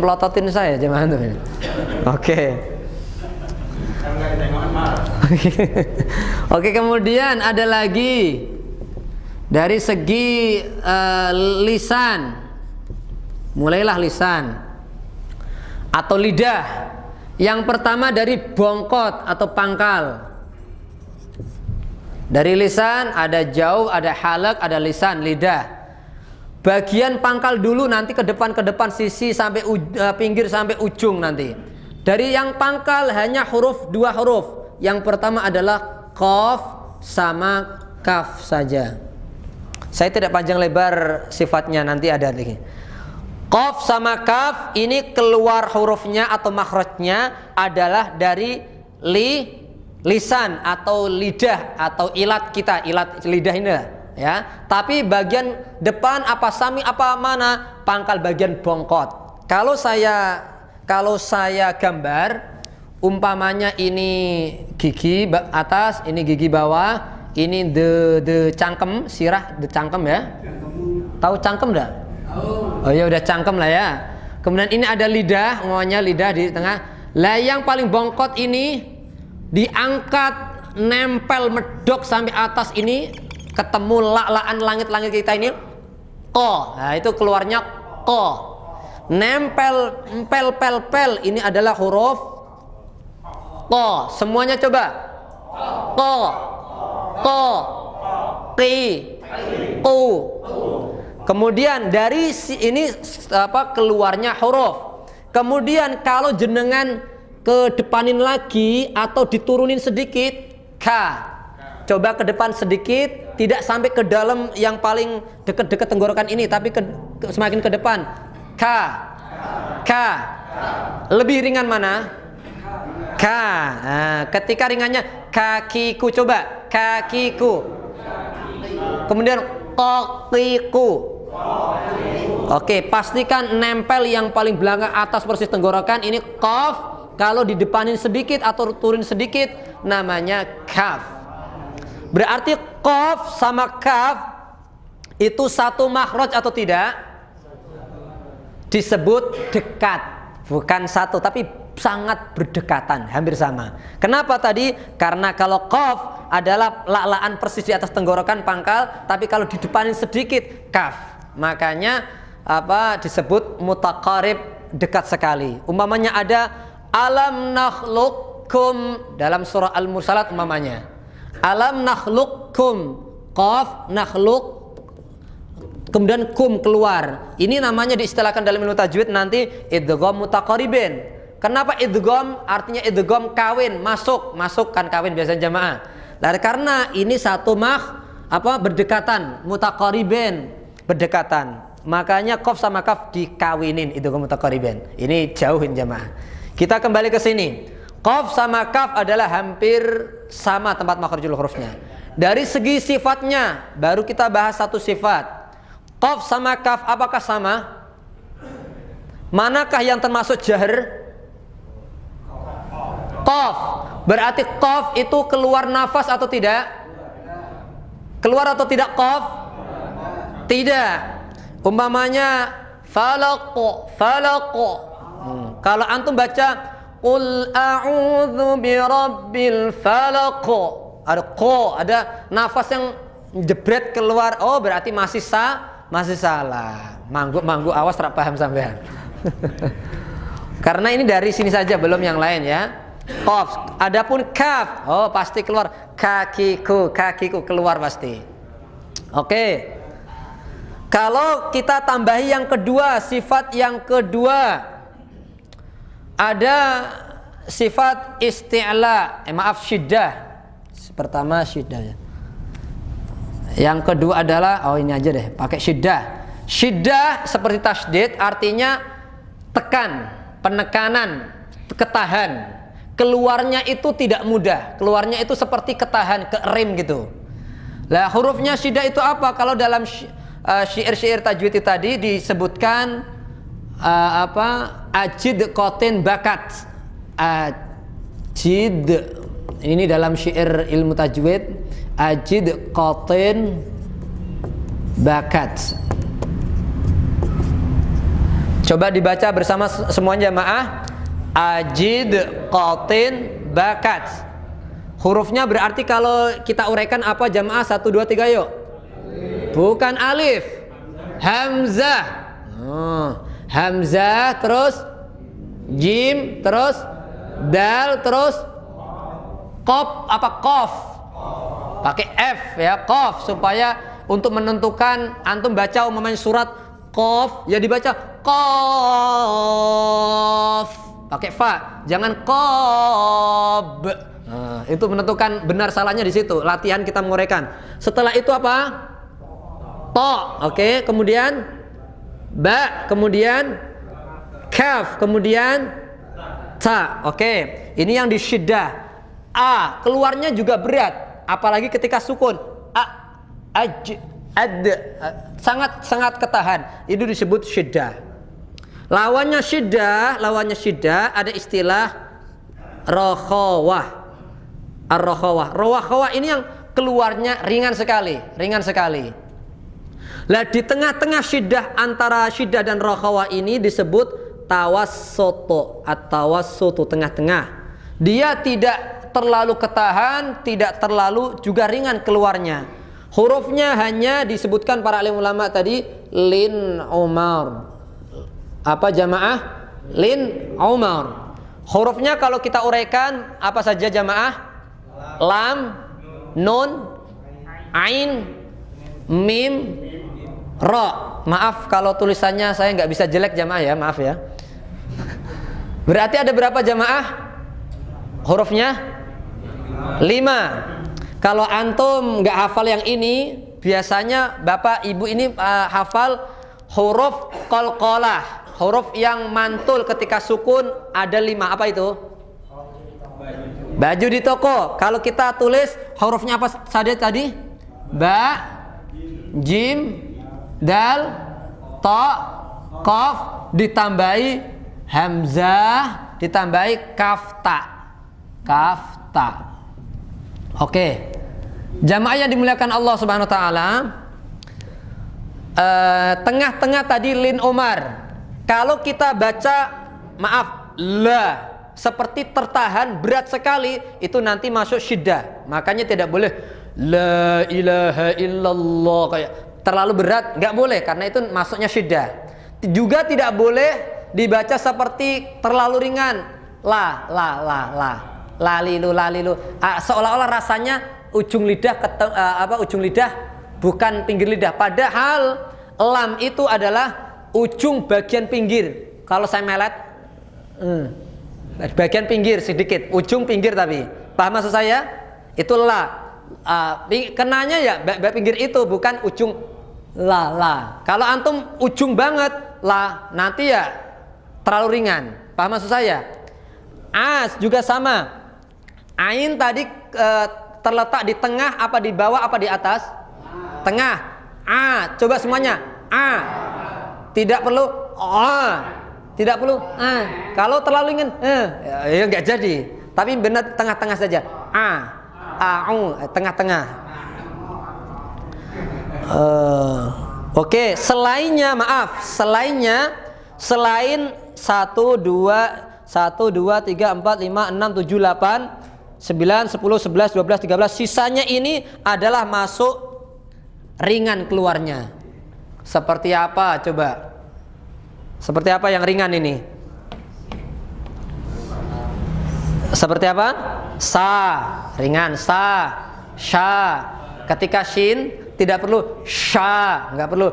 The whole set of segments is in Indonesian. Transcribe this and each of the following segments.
melototin saya jemaah tuh. Oke. Oke, kemudian ada lagi dari segi lisan. Mulailah lisan atau lidah. Yang pertama dari bongkot atau pangkal. Dari lisan ada jauh, ada halak, ada lisan, lidah. Bagian pangkal dulu, nanti ke depan sisi sampai pinggir sampai ujung nanti. Dari yang pangkal hanya dua huruf. Yang pertama adalah qaf sama kaf saja. Saya tidak panjang lebar sifatnya, nanti ada lagi. Qaf sama kaf ini keluar hurufnya atau makhrajnya adalah dari lisan atau lidah atau ilat kita, ilat lidah ini lah, ya. Tapi bagian depan apa sami apa mana pangkal bagian bongkot. Kalau saya gambar, umpamanya ini gigi atas, ini gigi bawah, ini the cangkem, sirah the cangkem ya. Tahu cangkem enggak? Oh ya udah cangkem lah ya. Kemudian ini ada lidah, namanya lidah di tengah. Lah yang paling bongkot ini diangkat, nempel medok sampai atas ini, ketemu lak-lakan langit-langit kita ini, ko. Nah itu keluarnya ko. Nempel, pel, ini adalah huruf ko. Semuanya coba. Ko, ko, ki, ku. Kemudian dari ini keluarnya huruf. Kemudian kalau jenengan ke depanin lagi atau diturunin sedikit, ka. Coba ke depan sedikit, tidak sampai ke dalam yang paling dekat-dekat tenggorokan ini, tapi semakin ke depan. Ka. Ka. Lebih ringan mana? Ka. Nah, ketika ringannya kakiku, coba kakiku. Kemudian kakiku. Oke, pastikan nempel yang paling belakang atas persis tenggorokan ini qaf. Kalau didepanin sedikit atau turun sedikit namanya kaf. Berarti qaf sama kaf itu satu makhraj atau tidak? Disebut dekat. Bukan satu tapi sangat berdekatan, hampir sama. Kenapa tadi? Karena kalau qaf adalah lak-lakan persis di atas tenggorokan pangkal, tapi kalau didepanin sedikit kaf. Makanya disebut mutaqarib, dekat sekali. Umpamanya ada alam nakhluqkum dalam surah Al-Mursalat umpamanya. Alam nakhluqkum, qaf nakhluq, kemudian kum keluar. Ini namanya diistilahkan dalam ilmu tajwid nanti idgham mutaqaribin. Kenapa idgham? Artinya idgham kawin, masuk kan kawin biasanya jamaah. Lalu karena ini satu berdekatan, mutaqaribin, berdekatan. Makanya qaf sama kaf dikawinin, idgham mutaqaribin. Ini jauhin jamaah. Kita kembali ke sini. Qaf sama kaf adalah hampir sama tempat makhrajul hurufnya. Dari segi sifatnya, baru kita bahas satu sifat. Qaf sama kaf apakah sama? Manakah yang termasuk jahr? Qaf. Berarti qaf itu keluar nafas atau tidak? Keluar atau tidak qaf? Tidak. Umpamanya falaq. Kalau antum baca qul a'udzu birabbil falaq, ada ko, ada nafas yang jebret keluar. Oh, berarti masih salah. Manggu awas tak paham sampean. Karena ini dari sini saja, belum yang lain ya. Qaf. Adapun kaf, oh pasti keluar. Kakiku keluar pasti. Oke. Kalau kita tambahi yang kedua, sifat yang kedua, ada sifat isti'la, syiddah. Pertama syiddah. Yang kedua adalah, ini aja deh, pakai syiddah. Syiddah seperti tasydid, artinya tekan, penekanan, ketahan. Keluarnya itu tidak mudah, keluarnya itu seperti ketahan, kerem gitu. Lah hurufnya syiddah itu apa? Kalau dalam syair-syair tajwid tadi disebutkan ajid qatin bakat. Ajid, ini dalam syair ilmu tajwid, ajid qatin bakat. Coba dibaca bersama semuanya jamaah. Ajid, qatin, bakat. Hurufnya berarti kalau kita uraikan apa jamaah? 1, 2, 3 yuk. Bukan alif, hamzah. Hamzah, terus jim, terus dal, terus qaf, apa qaf? Pakai F ya, qaf, supaya untuk menentukan antum baca umpamanya surat qaf ya dibaca qaf pakai fa, jangan qab. Nah, itu menentukan benar salahnya di situ. Latihan kita menguraikan. Setelah itu apa? To, oke. Kemudian ba, kemudian kaf, kemudian ta. Oke. Ini yang di syiddah. A keluarnya juga berat, apalagi ketika sukun. A, aj, ad, sangat ketahan. Itu disebut syiddah. Lawannya syiddah ada istilah rokhawah. Ar-rokhawah. Rokhawah ini yang keluarnya ringan sekali. Lah di tengah-tengah syiddah, antara syiddah dan rokhawah ini disebut tawassutu, at-tawassutu, tengah-tengah. Dia tidak terlalu ketahan, tidak terlalu juga ringan keluarnya. Hurufnya hanya disebutkan para alim ulama tadi lin umar. Apa jamaah? Lin umar. Hurufnya kalau kita uraikan apa saja jamaah? Lam, nun, ain, mim, ro. Maaf kalau tulisannya saya nggak bisa jelek jamaah ya, maaf ya. Berarti ada berapa jamaah? Hurufnya 5. Kalau antum nggak hafal yang ini, biasanya bapak ibu ini hafal huruf qalqalah, huruf yang mantul ketika sukun ada 5. Apa itu? Baju di toko. Kalau kita tulis hurufnya apa saja tadi? Ba, jim, dal, ta, qaf, ditambahi hamzah, ditambahi kafta. Oke. Jamaah yang dimuliakan Allah Subhanahu wa taala, tengah-tengah tadi lin umar. Kalau kita baca maaf la seperti tertahan berat sekali, itu nanti masuk syiddah. Makanya tidak boleh la ilaha illallah kayak terlalu berat, nggak boleh karena itu masuknya syiddah. Juga tidak boleh dibaca seperti terlalu ringan, lalilu, seolah-olah rasanya ujung lidah ujung lidah bukan pinggir lidah. Padahal lam itu adalah ujung bagian pinggir. Kalau saya melet bagian pinggir sedikit, ujung pinggir, tapi paham maksud saya? Itu la. Kenanya ya pinggir itu, bukan ujung la. Kalau antum ujung banget la, nanti ya terlalu ringan. Paham maksud saya? As juga sama. Ain tadi terletak di tengah apa di bawah apa di atas? Tengah. A, coba semuanya. A. Tidak perlu tidak perlu kalau terlalu ingin ya nggak jadi, tapi benar tengah-tengah saja. Tengah-tengah. Oke, selain 1, 2, 3, 4, 5, 6, 7, 8, 9, 10, 11, 12, 13, sisanya ini adalah masuk ringan keluarnya. Seperti apa coba? Seperti apa yang ringan ini? Seperti apa? Sa, ringan. Sa, sya. Ketika shin tidak perlu sya, nggak perlu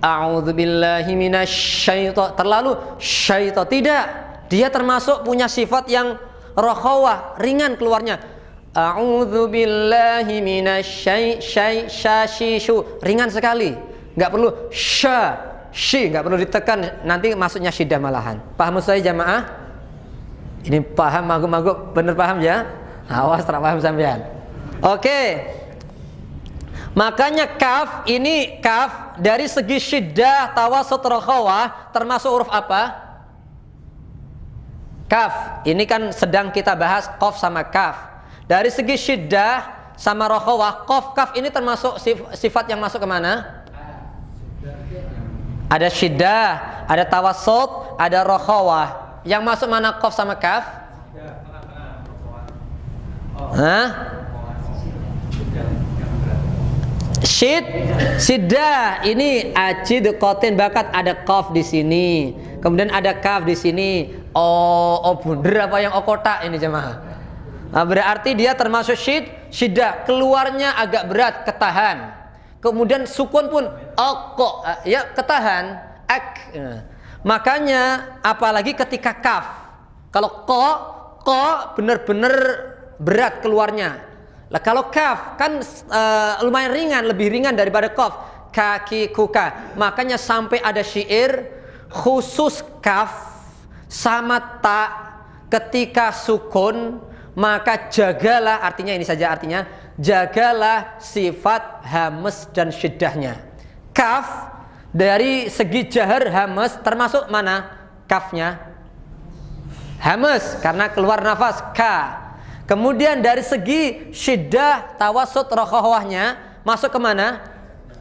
a'udzubillahi minasyaiton, terlalu syaiton, tidak. Dia termasuk punya sifat yang rokhawah, ringan keluarnya. A'udzubillahi minasyaisyashishu, ringan sekali. Nggak perlu sya. Shi nggak perlu ditekan, nanti masuknya syiddah malahan. Paham saya jamaah? Ini paham, maguk-maguk, bener paham ya? Awas tak paham sampean. Oke. Makanya kaf ini, kaf dari segi syiddah, tawassut, rokhawah termasuk huruf apa? Kaf. Ini kan sedang kita bahas qaf sama kaf. Dari segi syiddah sama rokhawah, qaf kaf ini termasuk sifat yang masuk kemana? Ada syiddah, ada tawassut, ada rokhawah. Yang masuk mana qaf sama kaf? Hah? Syiddah ini ajid qatin bakat, ada qaf di sini. Kemudian ada kaf di sini. Oh bener apa yang kotak ini jemaah? Nah, berarti dia termasuk syiddah, keluarnya agak berat, ketahan. Kemudian sukun pun ya ketahan, makanya apalagi ketika kaf. Kalau ko benar-benar berat keluarnya. Lah kalau kaf kan lumayan ringan, lebih ringan daripada qaf. Kaki kuka. Makanya sampai ada syair khusus kaf sama ta ketika sukun, maka jagalah, artinya ini saja artinya, jagalah sifat hamas dan syiddahnya. Kaf dari segi jahar hamas termasuk mana? Kafnya hamas karena keluar nafas ka. Kemudian dari segi syiddah tawassut rokhawahnya masuk ke mana?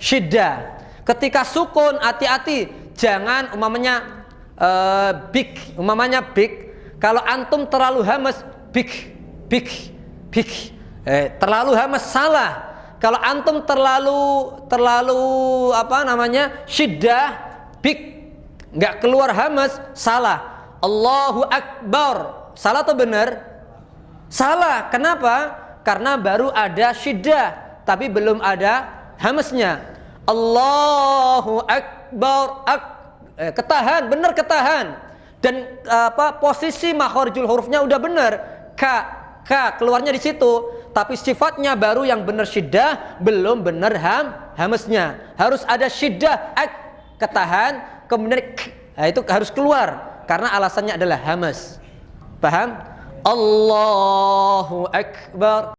Syiddah. Ketika sukun hati-hati, jangan umpamanya big. Kalau antum terlalu hamas big. Terlalu hamas salah. Kalau antum terlalu syiddah big, nggak keluar hamas, salah. Allahu Akbar, salah atau benar? Salah. Kenapa? Karena baru ada syiddah tapi belum ada hamasnya. Allahu Akbar, ketahan, benar ketahan. Dan posisi makharijul hurufnya udah benar. Ka keluarnya di situ, tapi sifatnya baru yang benar syiddah, belum benar hamasnya. Harus ada syiddah, ketahan, kemudian itu harus keluar karena alasannya adalah hamas. Paham? Allahu Akbar.